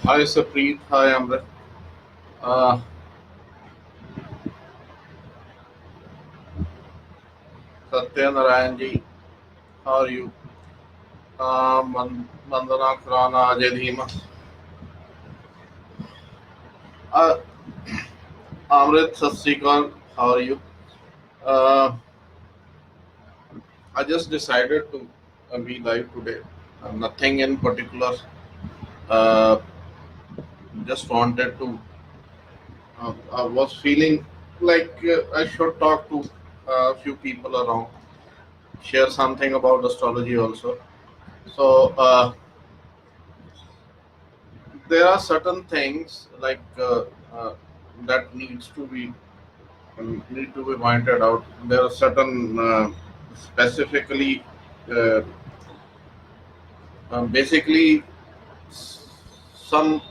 Hi Supreet, hi Amrit. Uh, Satya Narayan ji, how are you? Mandana Khurana Ajay Dhima. Uh, Amrit Sat Sri Akal, how are you? Uh, I just decided to be live today. Nothing in particular. Uh, just wanted to. I was feeling like I should talk to a few people around, share something about astrology also. So there are certain things like that need to be pointed out. There are certain specifically uh, basically some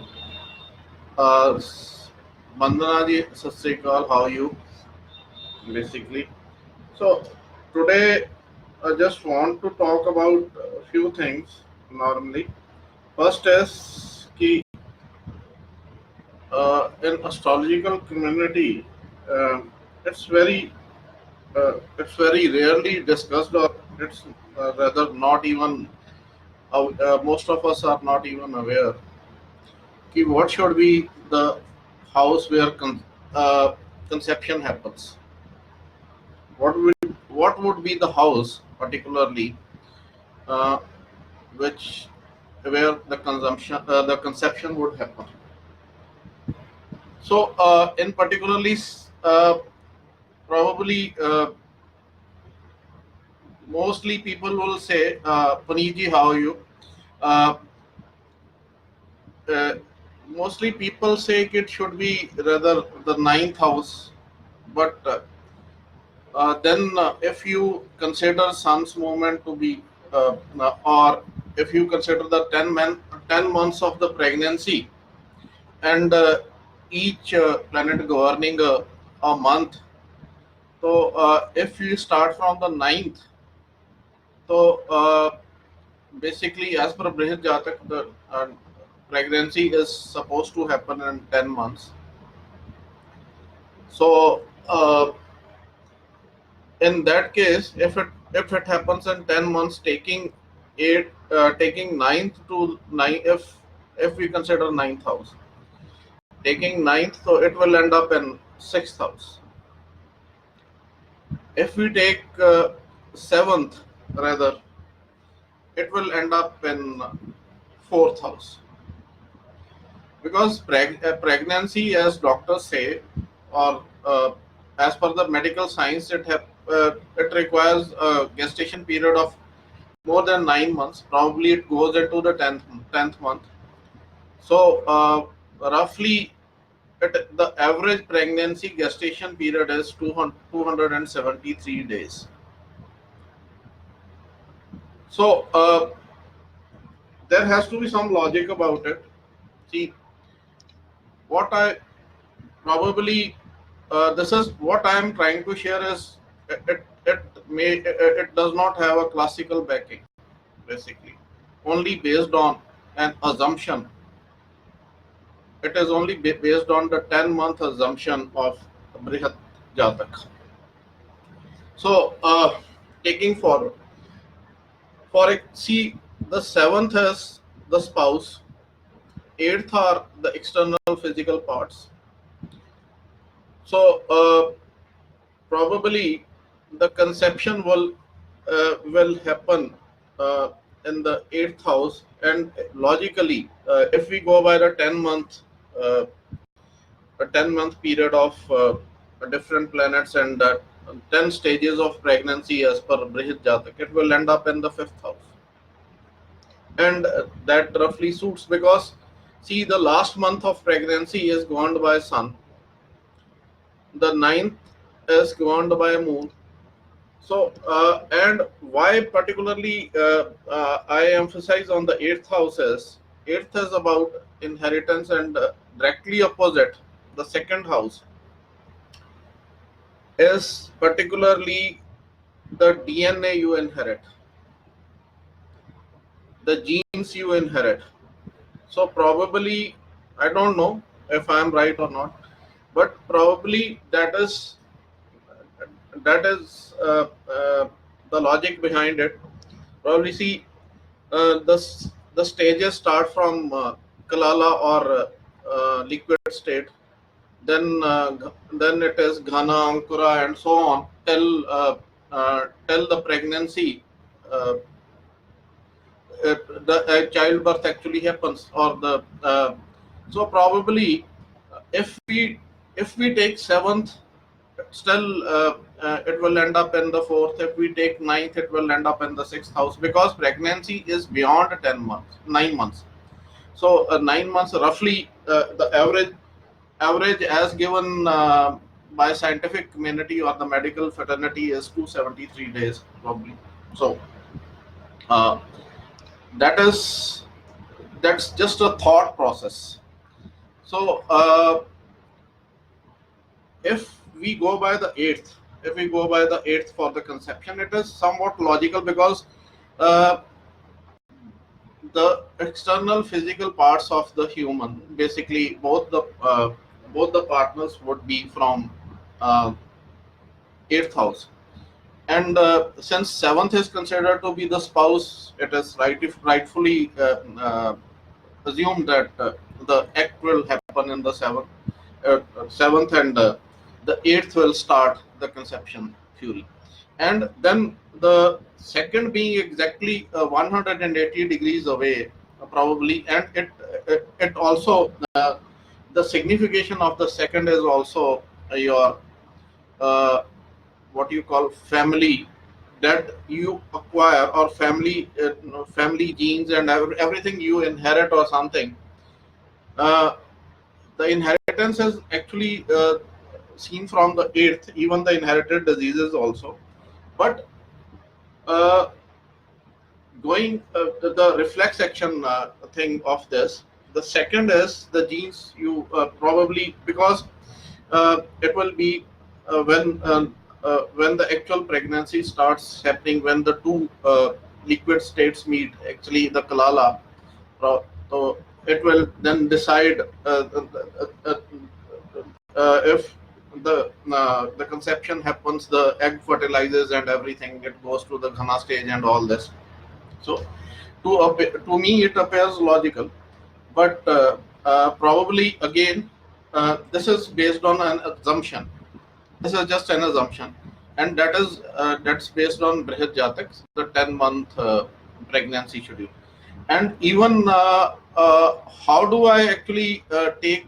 Vandana ji, Sat Sri Akal, how are you basically? So today I just want to talk about a few things normally. First is ki in astrological community, uh, it's very it's very rarely discussed, or it's rather not even most of us are not even aware ki what should be the house where conception happens. What would be the house particularly uh, which where the conception would happen. So in particularly probably mostly people will say, Paniji, how are you? Uh, uh, Mostly people say it should be rather the ninth house, but then if you consider sun's movement to be, or if you consider the 10 months of the pregnancy, and each planet governing a month, so if you start from the ninth, so basically, as per Brihad Jatak, the pregnancy is supposed to happen in 10 months. So, in that case, if it happens in 10 months, taking ninth to nine, if we consider ninth house, taking ninth, so it will end up in sixth house. If we take seventh, rather, it will end up in fourth house. Because pregnancy, as doctors say, or as per the medical science, it requires a gestation period of more than 9 months. Probably it goes into the tenth month. So roughly, the average pregnancy gestation period is 273 days. So there has to be some logic about it. See, what I probably this is what I am trying to share is it does not have a classical backing, basically, only based on an assumption. It is only based on the 10-month assumption of Brihat Jatak. So taking for it, see, the seventh is the spouse, eighth are the external physical parts. So probably the conception will happen uh, in the eighth house, and logically, if we go by the 10 month uh, a 10-month period of different planets, and 10 stages of pregnancy as per Brihit Jatak, it will end up in the fifth house, and that roughly suits because see, the last month of pregnancy is governed by sun, the ninth is governed by moon. So, and why particularly I emphasize on the eighth house is eighth is about inheritance, and directly opposite, the second house is particularly the DNA you inherit, the genes you inherit. So probably, I don't know if I am right or not, but probably that is the logic behind it. Probably see the stages start from Kalala or liquid state, then it is Ghana, Ankura, and so on till the pregnancy, uh, the childbirth actually happens, or the so probably if we take seventh, still it will end up in the fourth. If we take ninth, it will end up in the sixth house, because pregnancy is beyond 10 months, 9 months. So 9 months roughly, the average as given by scientific community or the medical fraternity is 273 days probably. So uh, that is that's just a thought process. So if we go by the eighth, if we go by the eighth for the conception, it is somewhat logical, because uh, the external physical parts of the human, basically both the partners would be from uh, eighth house. And since seventh is considered to be the spouse, it is rightfully assumed that the act will happen in the seventh, and the eighth will start the conception fury. And then the second being exactly 180 degrees away, probably, and it also the signification of the second is also your uh, what you call family that you acquire, or family genes and everything you inherit or something. Uh, the inheritance is actually seen from the eighth, even the inherited diseases also. But uh, going the reflex action thing of this, the second is the genes you probably, because it will be when the actual pregnancy starts happening, when the two liquid states meet, actually the Kalala. So it will then decide if the conception happens, the egg fertilizes and everything, it goes to the Ghana stage and all this. So to me it appears logical, but probably again this is based on an assumption. This is just an assumption, and that's based on Brihat Jataks, the 10-month pregnancy schedule. And even how do I actually uh, take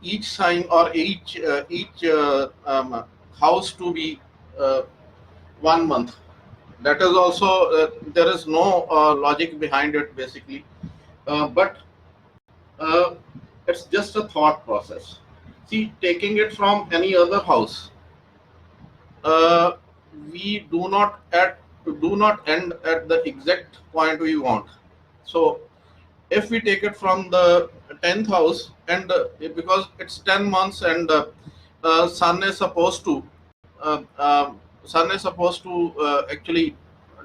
each sign or each house to be uh, 1 month? That is also there is no logic behind it, basically, but uh, it's just a thought process. See, taking it from any other house, uh, we do not end at the exact point we want. So if we take it from the 10th house, and because it's 10 months, and sun is supposed to uh, um, actually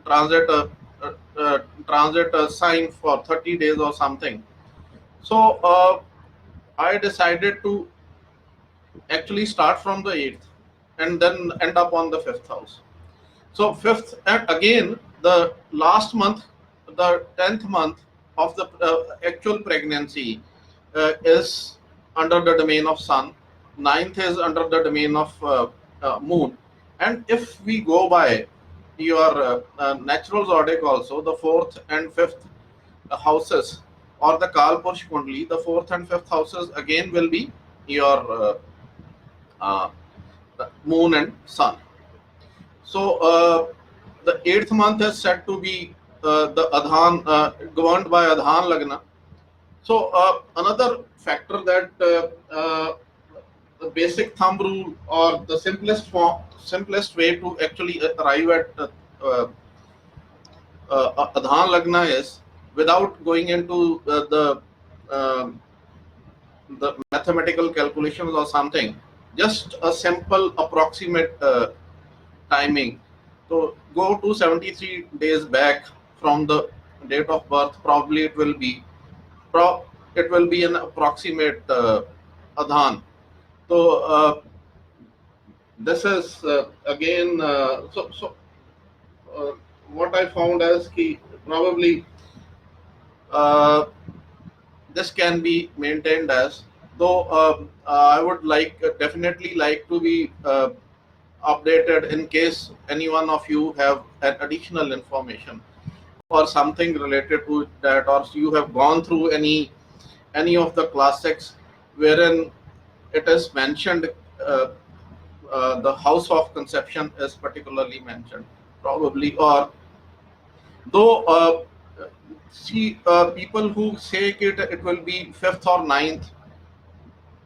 transit a transit a sign for 30 days or something. So I decided to actually start from the 8th and then end up on the 5th house. So fifth, and again the last month, the 10th month of the actual pregnancy is under the domain of sun. Ninth is under the domain of moon. And if we go by your natural zodiac also, the fourth and fifth houses, or the Kalpursh Kundli, the fourth and fifth houses again will be your uh, moon and sun. So the 8th month is said to be the Adhan, governed by Adhan Lagna. So another factor that the basic thumb rule, or the simplest way to actually arrive at Adhan Lagna is, without going into um the mathematical calculations or something. just a simple approximate timing. So go to 73 days back from the date of birth. Probably pro, it will be an approximate adhan. So this is again uh, what I found as key. Probably uh, this can be maintained as, though I would definitely like to be updated in case any one of you have an additional information or something related to that, or you have gone through any of the classics wherein it is mentioned, uh, the house of conception is particularly mentioned, probably. Or though see, people who say it will be fifth or ninth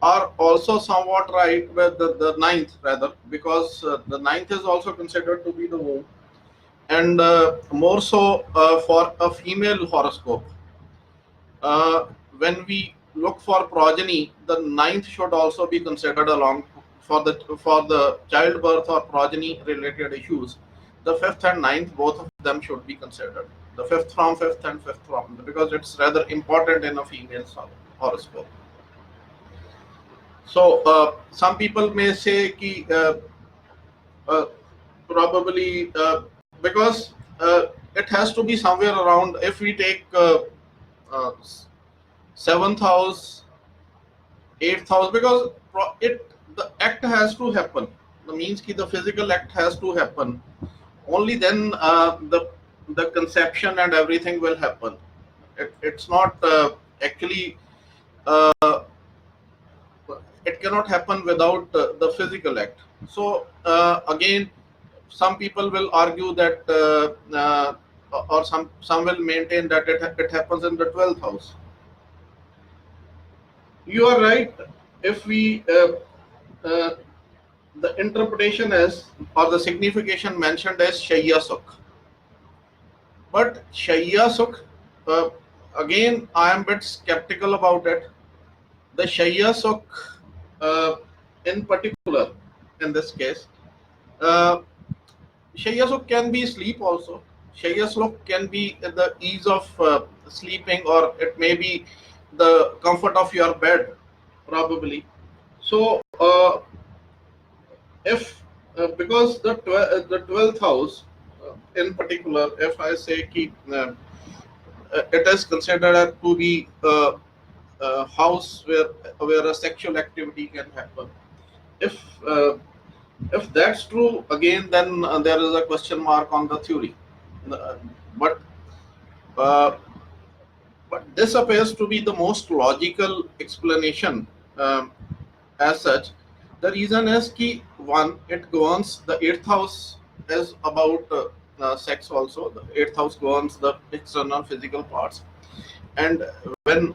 are also somewhat right with the ninth, rather, because the ninth is also considered to be the womb, and more so for a female horoscope. Uh, when we look for progeny, the ninth should also be considered along for the childbirth or progeny related issues. The fifth and ninth, both of them should be considered. The fifth from fifth and fifth from, because it's rather important in a female's horoscope. So some people may say ki, uh, probably because it has to be somewhere around. If we take uh, seventh house, eighth house, because the act has to happen. The means ki the physical act has to happen. Only then the conception and everything will happen. It's not actually. Uh, it cannot happen without the physical act. So again, some people will argue that, or some will maintain that it happens in the 12th house. You are right. If we uh, the interpretation is, or the signification mentioned as Shayya Sukh, but Shayya Sukh, uh, again, I am a bit skeptical about it. The Shayya Sukh, uh, in particular, in this case, uh, Shayya Sukh can be sleep also. Shayya Sukh can be the ease of sleeping, or it may be the comfort of your bed, probably. So, if because the 12th house, in particular, if I say keep, it is considered to be a house where a sexual activity can happen. If uh, if that's true, again, then there is a question mark on the theory. Uh, but uh, but this appears to be the most logical explanation, as such. The reason is key one, it governs the eighth house is about sex also. The eighth house governs the external physical parts, and when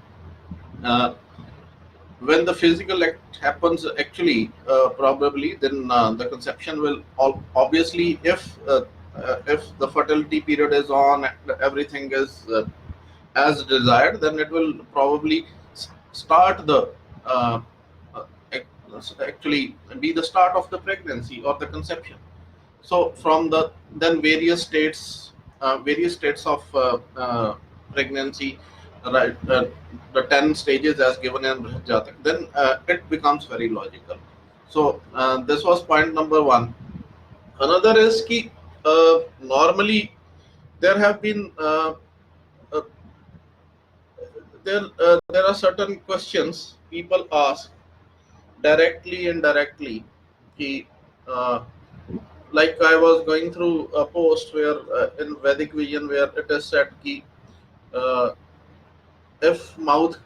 uh, when the physical act happens, actually, probably then the conception will obviously, if the fertility period is on and everything is as desired, then it will probably start the uh, uh, actually be the start of the pregnancy or the conception. So from the then various states of pregnancy, right? The 10 stages as given in Jatak, then it becomes very logical. So this was point number one. Another is ki normally there have been uh, there are certain questions people ask directly, indirectly. Ki, uh, like I was going through a post where in Vedic vision where it is said ki, uh, if mouth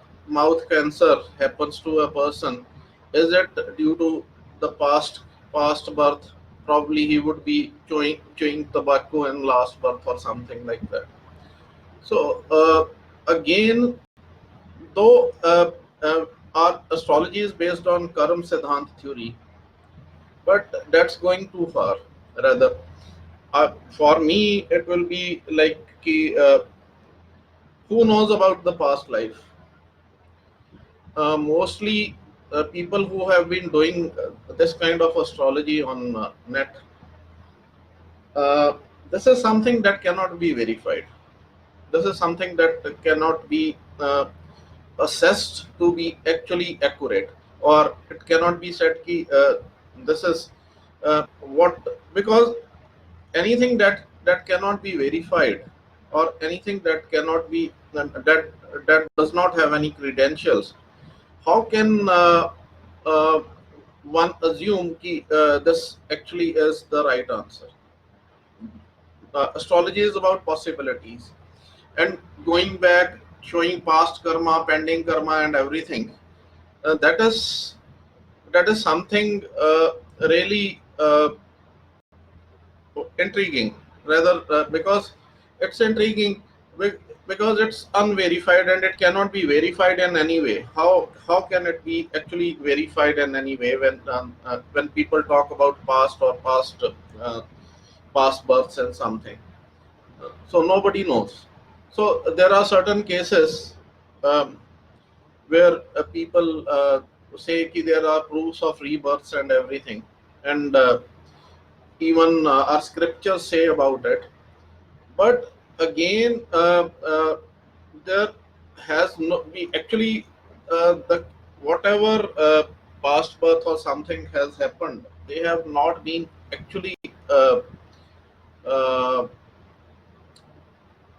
cancer happens to a person, is it due to the past birth? Probably he would be chewing tobacco in last birth or something like that. So again, though our astrology is based on Karam Siddhant theory, but that's going too far. Rather, for me, it will be like who knows about the past life? Mostly, people who have been doing this kind of astrology on net, uh, this is something that cannot be verified. This is something that cannot be assessed to be actually accurate, or it cannot be said ki this is what, because anything that cannot be verified, or anything that cannot be that does not have any credentials, how can uh, one assume ki this actually is the right answer? Astrology is about possibilities, and going back, showing past karma, pending karma, and everything. That is something really intriguing, rather, because it's intriguing because it's unverified and it cannot be verified in any way. How can it be actually verified in any way when people talk about past or past births and something? So nobody knows. So there are certain cases um, where people say ki there are proofs of rebirths and everything, and even our scriptures say about it. But again, there has no we actually the whatever past birth or something has happened, they have not been actually uh, uh,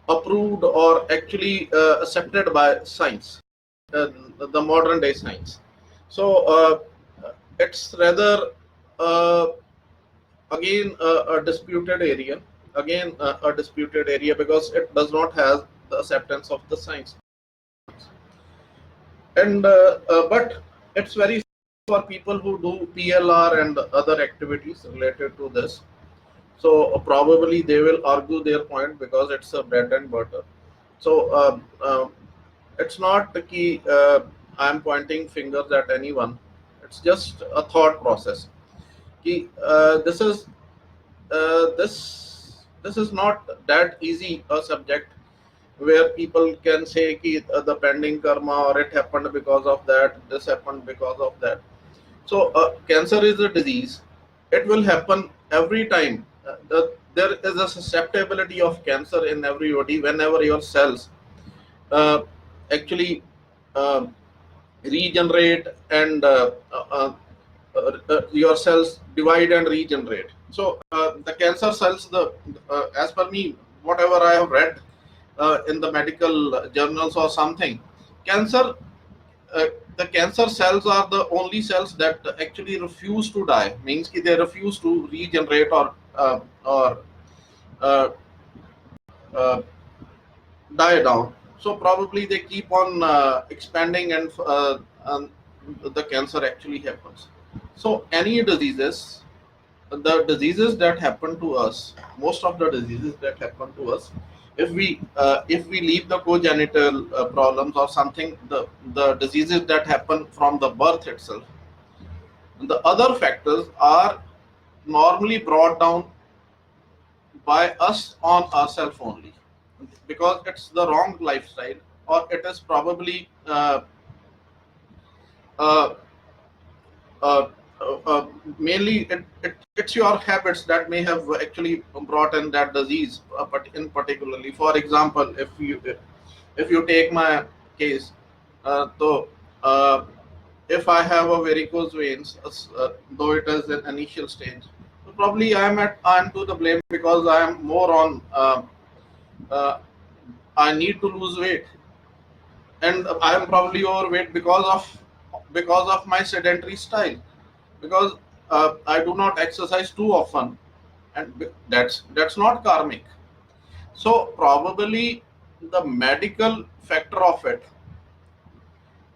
approved or actually accepted by science, uh, the modern day science. So it's rather uh, again a disputed area, again a disputed area, because it does not have the acceptance of the science. And but it's very for people who do PLR and other activities related to this. So probably they will argue their point because it's a bread and butter. So it's not the key. I'm pointing fingers at anyone. It's just a thought process. Ki, this is not that easy a subject where people can say ki, the pending karma, or it happened because of that, this happened because of that. So cancer is a disease. It will happen every time. There is a susceptibility of cancer in everybody whenever your cells uh, actually uh, regenerate, and your cells divide and regenerate. So the cancer cells, the as per me, whatever I have read in the medical journals or something, cancer uh, the cancer cells are the only cells that actually refuse to die. Means ki they refuse to regenerate or uh, uh, die down. So probably they keep on expanding, and the cancer actually happens. So any diseases, the diseases that happen to us, most of the diseases that happen to us, if we leave the congenital problems or something, the diseases that happen from the birth itself, the other factors are normally brought down by us on ourselves only, because it's the wrong lifestyle, or it is probably uh, uh, mainly it's your habits that may have actually brought in that disease, but in particularly, for example, if you take my case, so uh, if I have a varicose veins, though it is an initial stage, so probably I'm to the blame, because I am more on uh, I need to lose weight, and I am probably overweight because of my sedentary style, because I do not exercise too often, and that's not karmic. So probably the medical factor of it,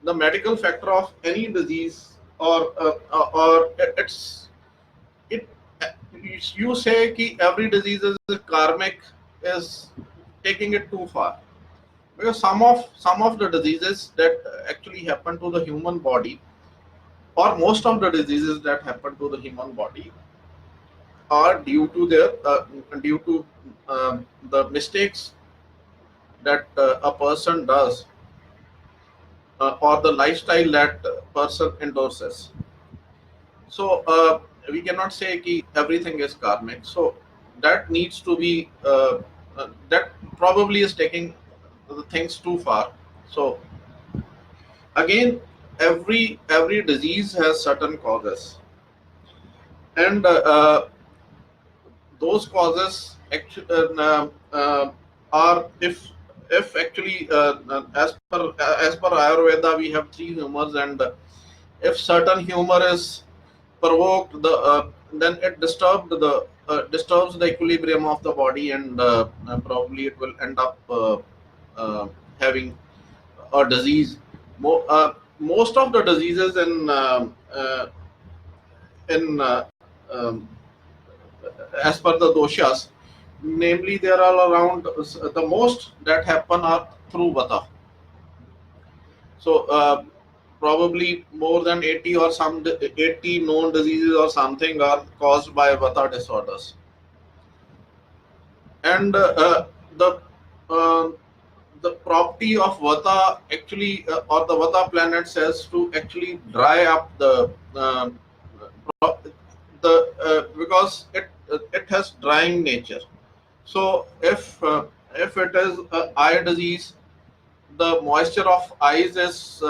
the medical factor of any disease, or it you say ki every disease is karmic, is taking it too far, because some of the diseases that actually happen to the human body, or most of the diseases that happen to the human body, are due to the mistakes that a person does or the lifestyle that person endorses. So we cannot say ki everything is karmic. So that needs to be that probably is taking the things too far. So again, every disease has certain causes, and those causes actually are if actually as per Ayurveda we have three humors, and if certain humor is provoked, then it disturbs the equilibrium of the body, and probably it will end up uh, having a disease. Most of the diseases in um, as per the doshas, namely there are around the most that happen are through vata. So probably more than 80 or 80 known diseases or something are caused by vata disorders, and the uh, the property of vata actually or the vata planet says to actually dry up pro- because it has drying nature. So if it is eye disease, the moisture of eyes is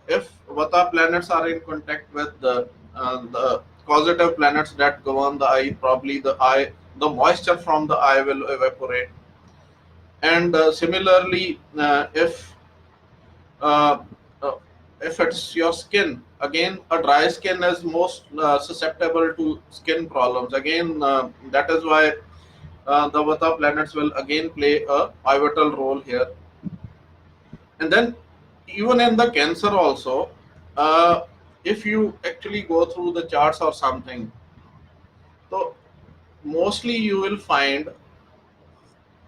if vata planets are in contact with the causative planets that govern the eye, probably the moisture from the eye will evaporate. And similarly, uh, uh, if it's your skin, again a dry skin is most susceptible to skin problems. Again, that is why the vata planets will again play a pivotal role here. And then even in the cancer also, if you actually go through the charts or something, so mostly you will find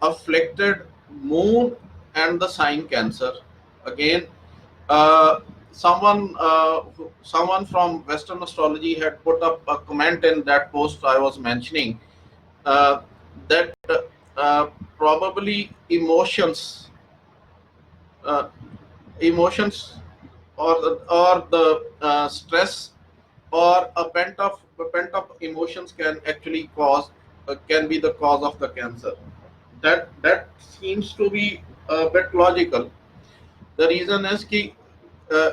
afflicted moon and the sign cancer. Again, uh, someone from Western astrology had put up a comment in that post I was mentioning, uh, that uh, probably uh, emotions or the stress or a pent up emotions can actually cause can be the cause of the cancer. That seems to be a bit logical. The reason is ki,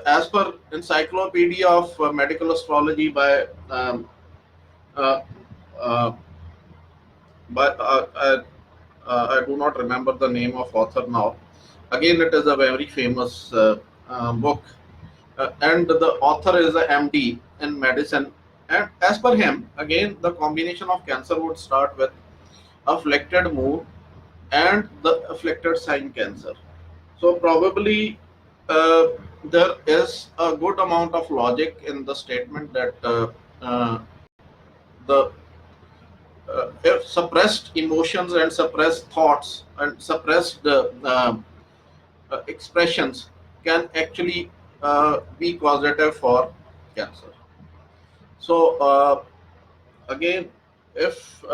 as per encyclopedia of medical astrology uh, uh, by I do not remember the name of author now. Again, it is a very famous book, and the author is a MD in medicine. And as per him, again, the combination of cancer would start with afflicted mood and the afflicted sign cancer. So probably uh, there is a good amount of logic in the statement that uh, the if suppressed emotions and suppressed thoughts and suppressed expressions can actually be causative for cancer. So again, if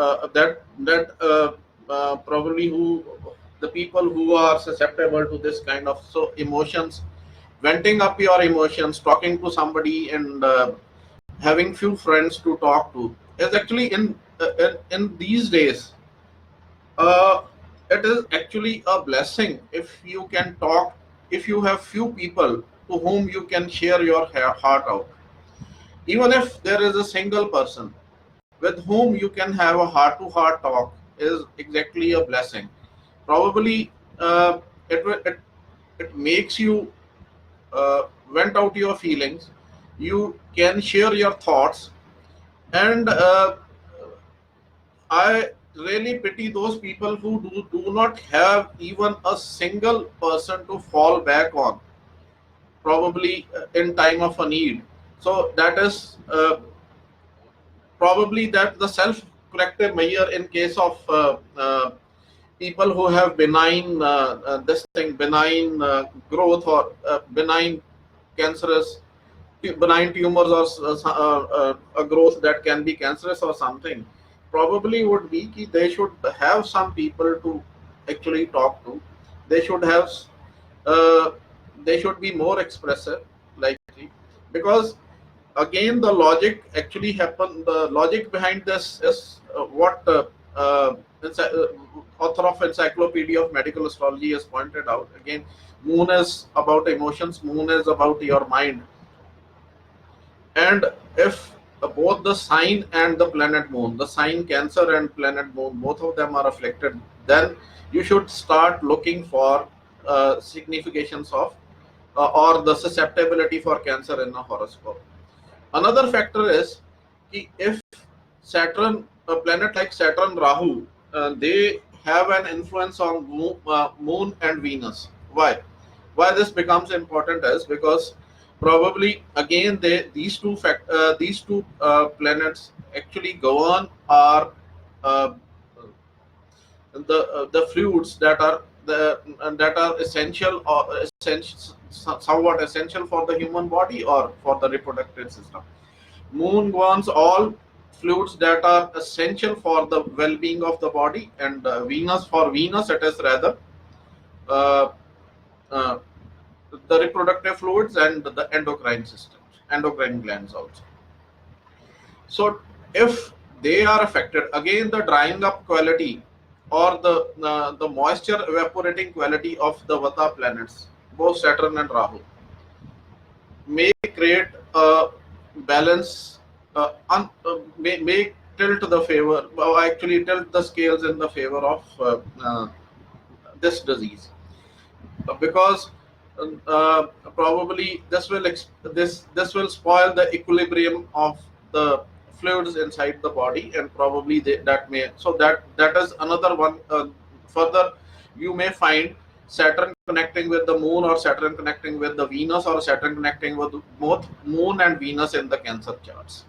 probably who the people who are susceptible to this kind of so emotions, venting up your emotions, talking to somebody, and having few friends to talk to is actually in these days, uh, it is actually a blessing if you can talk, if you have few people to whom you can share your heart out. Even if there is a single person with whom you can have a heart to heart talk is exactly a blessing. Probably it makes you vent out your feelings. You can share your thoughts, and I really pity those people who do not have even a single person to fall back on, probably in time of a need. So that is probably that the self corrective measure in case of people who have benign this thing benign growth or benign cancerous benign tumors or a growth that can be cancerous or something, probably would be ki they should have some people to actually talk to. They should have uh, they should be more expressive, likely, because again the logic actually happen. The logic behind this is what uh, author of Encyclopedia of Medical Astrology has pointed out. Again, moon is about emotions, moon is about your mind, and if both the sign and the planet moon, the sign Cancer and planet moon, both of them are afflicted, then you should start looking for significations of or the susceptibility for Cancer in a horoscope. Another factor is if Saturn, a planet like Saturn, Rahu, they have an influence on Moon and Venus. Why? Why this becomes important is because probably again these two planets actually govern our uh, the fluids that are essential or essential, somewhat essential for the human body or for the reproductive system. Moon governs all fluids that are essential for the well-being of the body, and Venus it is rather uh, uh, the reproductive fluids and the endocrine systems, endocrine glands also. So if they are affected, again the drying up quality or the moisture evaporating quality of the Vata planets, both Saturn and Rahu, may create a balance, may tilt the favor, or actually tilt the scales in the favor of this disease, because uh, probably this will spoil the equilibrium of the fluids inside the body, and probably that may, so that is another one. Further, you may find Saturn connecting with the moon, or Saturn connecting with the Venus, or Saturn connecting with both moon and Venus in the Cancer charts.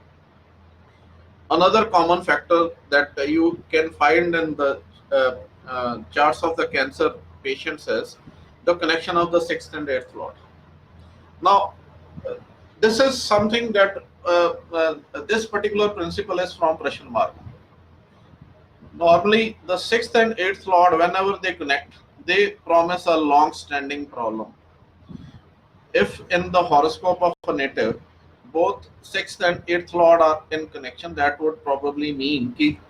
Another common factor that you can find in the charts of the Cancer patients is the connection of the sixth and eighth lord. Now, uh, this is something that this particular principle is from Prashant Mark. Normally, the sixth and eighth lord, whenever they connect, they promise a long-standing problem. If in the horoscope of a native, both sixth and eighth lord are in connection, that would probably mean the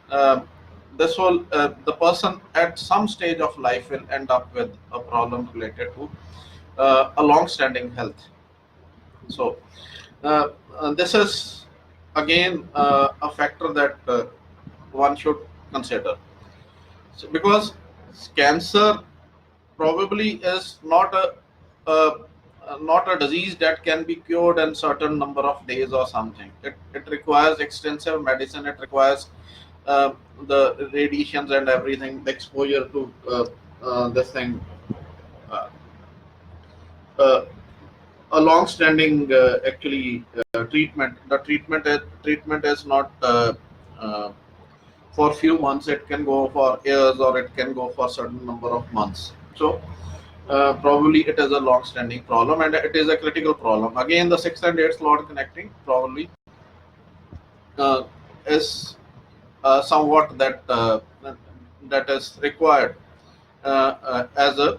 person at some stage of life will end up with a problem related to a long-standing health. So this is again a factor that one should consider. So, because Cancer probably is not a disease that can be cured in certain number of days or something. It requires extensive medicine. It requires uh, the radiations and everything, the exposure to this thing, uh, uh, a long-standing actually treatment. The treatment is not uh, for few months. It can go for years, or it can go for certain number of months. So probably it is a long-standing problem, and it is a critical problem. Again, the sixth and eighth lord connecting probably uh, is somewhat that is required as a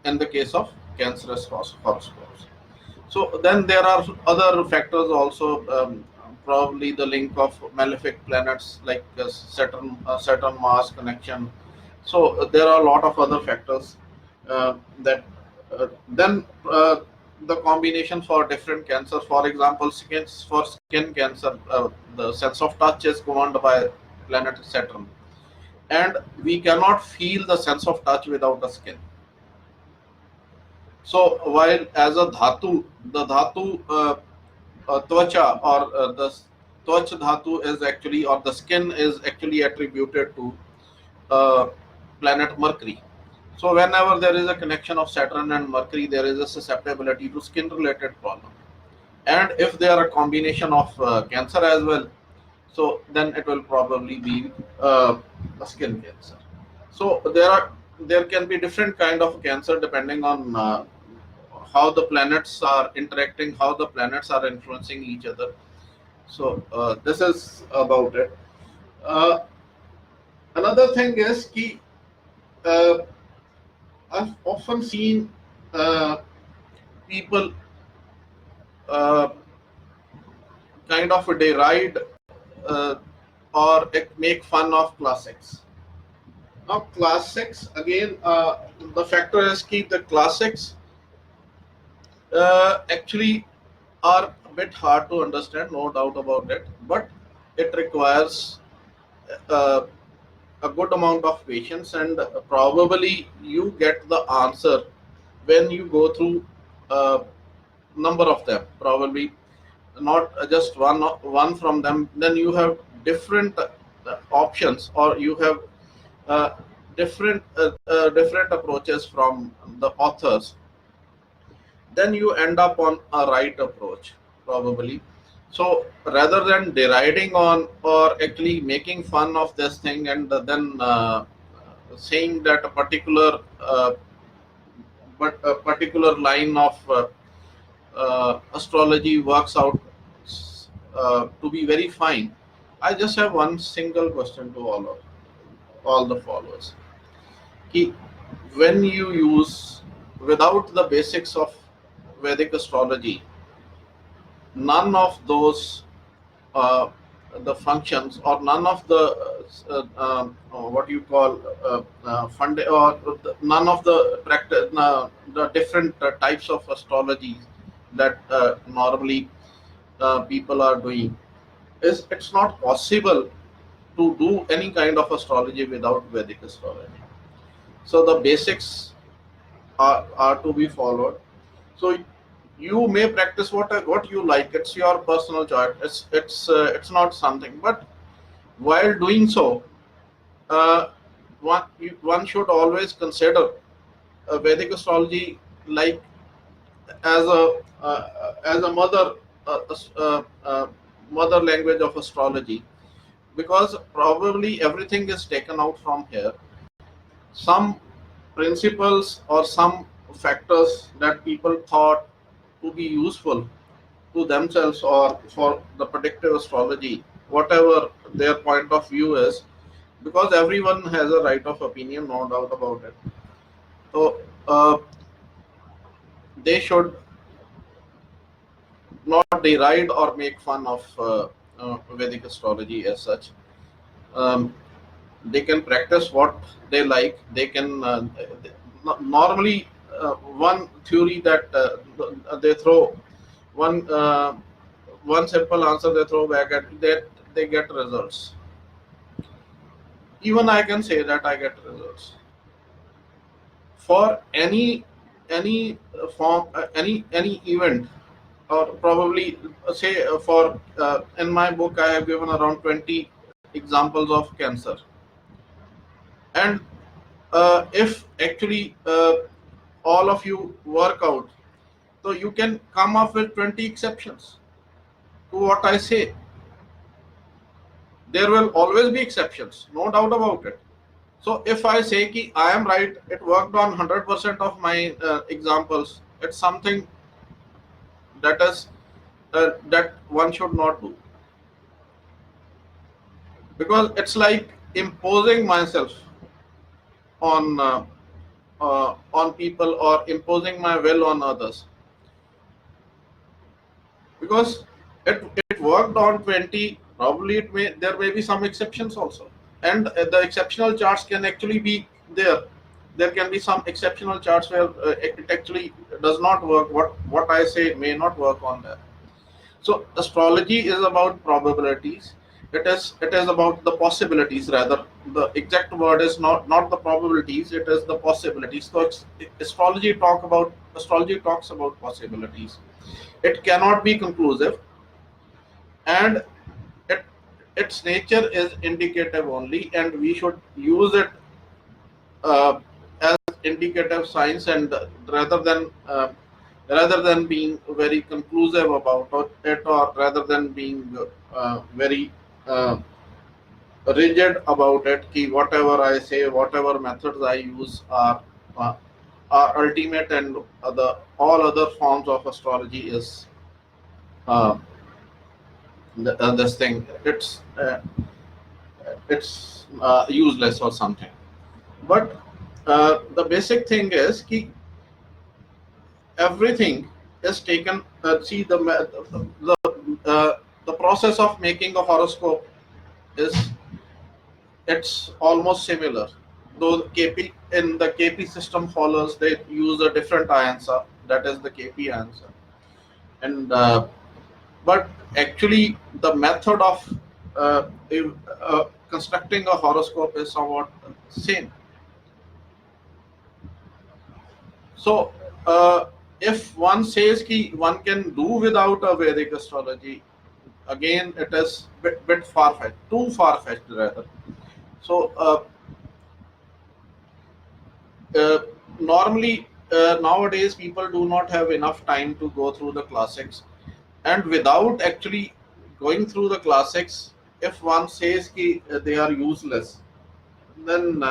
in the case of cancerous horoscopes. So then there are other factors also. Probably the link of malefic planets like Saturn Mars connection. So there are a lot of other factors that then the combination for different cancers. For example, for skin cancer, the sense of touch is governed by planet Saturn, and we cannot feel the sense of touch without the skin. So while as a dhatu, the dhatu tvacha, or the tvach dhatu is actually, or the skin is actually attributed to uh, planet Mercury. So whenever there is a connection of Saturn and Mercury, there is a susceptibility to skin related problem. And if there are a combination of cancer as well, so then it will probably be a skin cancer. So there can be different kind of cancer depending on how the planets are interacting, how the planets are influencing each other. So this is about it. Uh, Another thing is ki, uh, I've often seen. people uh, kind of deride uh, or make fun of classics. Now, classics again, the factor is keep the classics actually are a bit hard to understand, no doubt about it, but it requires uh, a good amount of patience, and probably you get the answer when you go through a number of them, probably not just one from them. Then you have different options, or you have uh, different approaches from the authors. Then you end up on a right approach, probably. So rather than deriding on or actually making fun of this thing, and then saying that a particular but a particular line of astrology works out to be very fine, I just have one single question to all the followers. Ki, when you use without the basics of Vedic astrology, none of those uh, the functions, or none of the what you call fund, or none of the practice, the different types of astrology that normally people are doing, is it's not possible to do any kind of astrology without Vedic astrology. So the basics are to be followed. So you may practice what you like. It's your personal choice. It's not something. But while doing so, uh, one should always consider Vedic astrology like as a uh, uh, uh, mother language of astrology, because probably everything is taken out from here. Some principles or some factors that people thought to be useful to themselves or for the predictive astrology, whatever their point of view is, because everyone has a right of opinion, no doubt about it. So they should not deride or make fun of Vedic astrology as such. Um, they can practice what they like. They can normally one theory that they throw one one simple answer they throw back at that, they get results. Even I can say that I get results for any form, any event, or probably say for in my book I have given around 20 examples of cancer, and if actually all of you work out, so you can come up with 20 exceptions to what I say. There will always be exceptions, no doubt about it. So if I say ki I am right, it worked on 100% of my examples, it's something that one should not do, because it's like imposing myself on people, or imposing my will on others, because it worked on 20. Probably there may be some exceptions also, and the exceptional charts can actually be there. There can be some exceptional charts where it actually does not work. What I say may not work on that. So astrology is about probabilities. It is about the possibilities rather. The exact word is not the probabilities. It is the possibilities. So astrology talks about possibilities. It cannot be conclusive, and it, its nature is indicative only, and we should use it as indicative science, and rather than being very conclusive about it, or rather than being very uh, rigid about it, ki whatever I say, whatever methods I use uh, are ultimate, and the all other forms of astrology is uh, this thing, it's useless or something. But the basic thing is ki everything is taken. See the process of making a horoscope is, it's almost similar. Though KP in the KP system follows, they use a different answer. That is the KP answer. And but actually, the method of constructing a horoscope is somewhat same. So, if one says ki one can do without a Vedic astrology, again it is bit far fetched, too far fetched rather. So, uh, normally nowadays people do not have enough time to go through the classics, and without actually going through the classics, if one says ki they are useless, then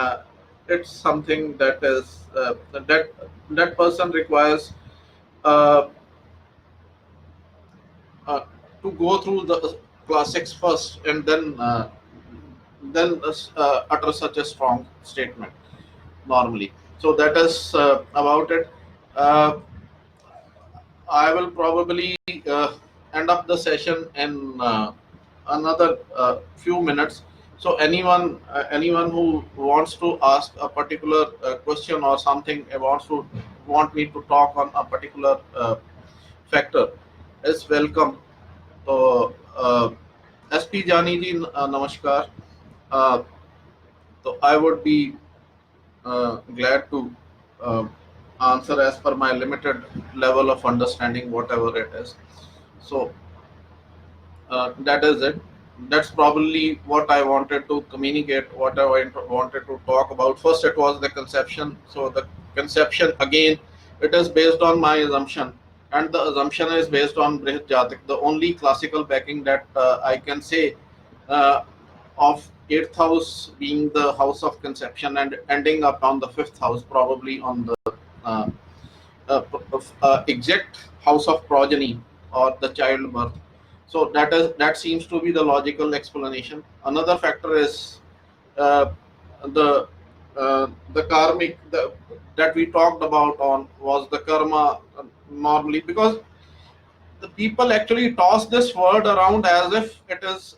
it's something that is that person requires uh, uh, to go through the classics first and then utter such a strong statement normally. So that is about it. Uh, I will probably end up the session in another few minutes. So anyone who wants to ask a particular question or something, want me to talk on a particular factor, is welcome. So SP Jani ji, namaskar. Uh, so I would be glad to uh, answer as per my limited level of understanding, whatever it is. So that is it. That's probably what I wanted to communicate, what I wanted to talk about. First, it was the conception. So the conception, again, it is based on my assumption, and the assumption is based on Brihit Jatik. The only classical backing that I can say uh, of eighth house being the house of conception and ending up on the fifth house, probably on the uh, exact house of progeny or the childbirth. So that seems to be the logical explanation. Another factor is uh, the the karmic that we talked about on was the karma normally, because the people actually toss this word around as if it's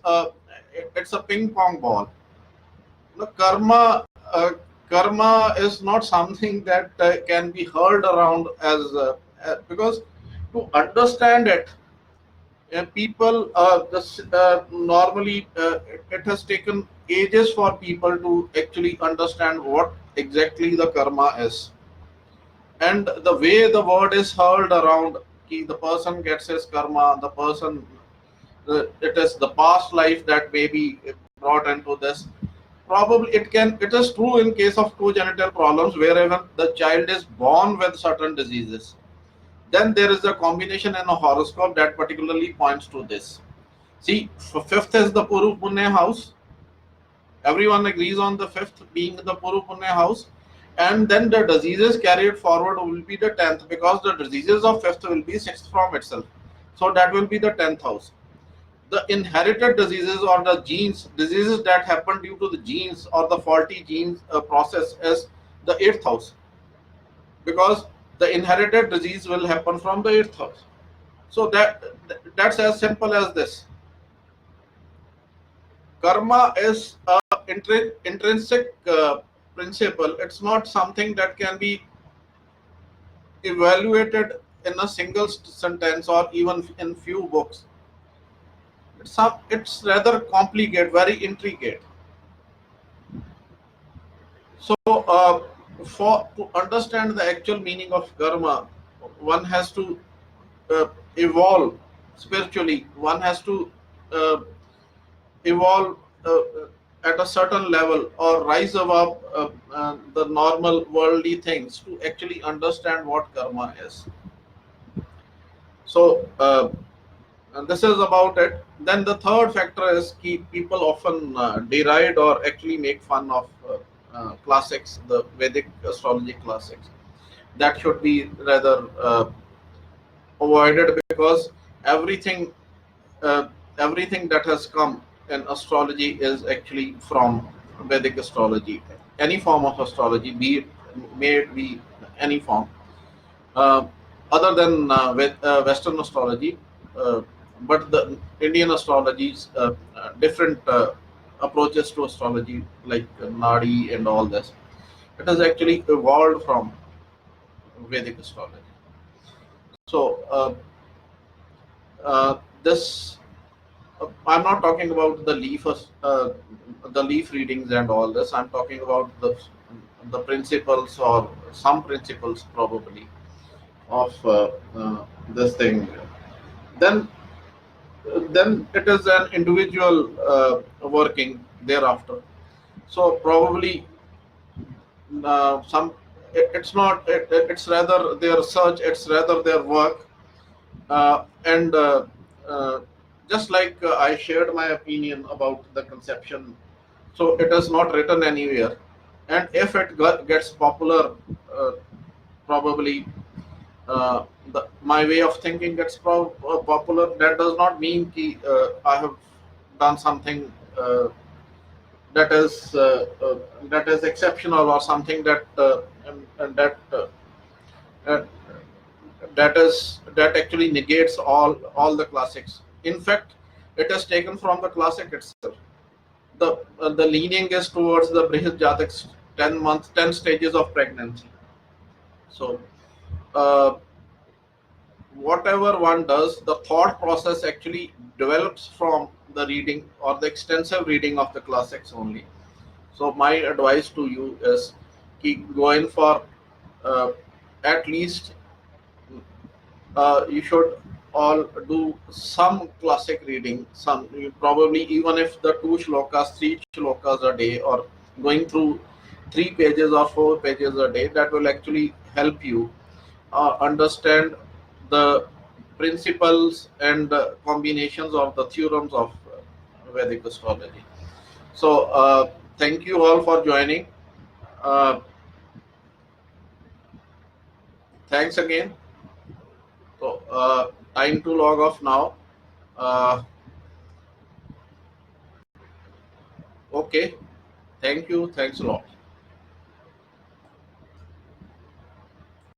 a ping pong ball. The karma is not something that can be hurled around because to understand it, people normally it has taken ages for people to actually understand what exactly the karma is, and the way the word is hurled around, the person gets his karma, the person, it is the past life that may be brought into this. Probably it is true in case of congenital problems wherever the child is born with certain diseases. Then there is a combination in a horoscope that particularly points to this. See, fifth is the Puru Punya house. Everyone agrees on the fifth being the Puru Punya house. And then the diseases carried forward will be the 10th, because the diseases of fifth will be sixth from itself. So that will be the 10th house. The inherited diseases or the diseases that happen due to the genes or the faulty genes process is the eighth house, because the inherited disease will happen from the eighth house. So that's as simple as this. Karma is a intrinsic principle. It's not something that can be evaluated in a single sentence or even in few books. It's rather complicated, very intricate. So, for to understand the actual meaning of karma, one has to evolve spiritually. One has to uh, evolve at a certain level or rise above the normal worldly things to actually understand what karma is. So, and this is about it. Then the third factor is people often deride or actually make fun of classics, the Vedic astrology classics. That should be rather avoided, because everything uh, everything that has come in astrology is actually from Vedic astrology. Any form of astrology, be it may it be any form. Uh, other than Western astrology, uh, but the Indian astrology's different approaches to astrology, like Nadi and all this, it has actually evolved from Vedic astrology. So this I'm not talking about the leaf readings and all this. I'm talking about the principles or some principles probably of this thing. Then then it is an individual working thereafter. So probably some it's not it's rather their research, it's rather their work, and just like I shared my opinion about the conception, so it is not written anywhere, and if it gets popular, uh, probably my way of thinking gets popular. That does not mean I have done something that is exceptional or something and uh, that actually negates all the classics. In fact, it is taken from the classic itself. The leaning is towards the Brihad Jatak's 10 months, 10 stages of pregnancy. So uh, whatever one does, the thought process actually develops from the reading or the extensive reading of the classics only. So my advice to you is keep going for uh, at least you should all do some classic reading. Some you probably even if the two shlokas, three shlokas a day, or going through 3 pages or 4 pages a day, that will actually help you understand the principles and combinations of the theorems of Vedic astrology. So thank you all for joining. Uh, Thanks again. So time to log off now. Uh, okay. Thank you. Thanks a lot.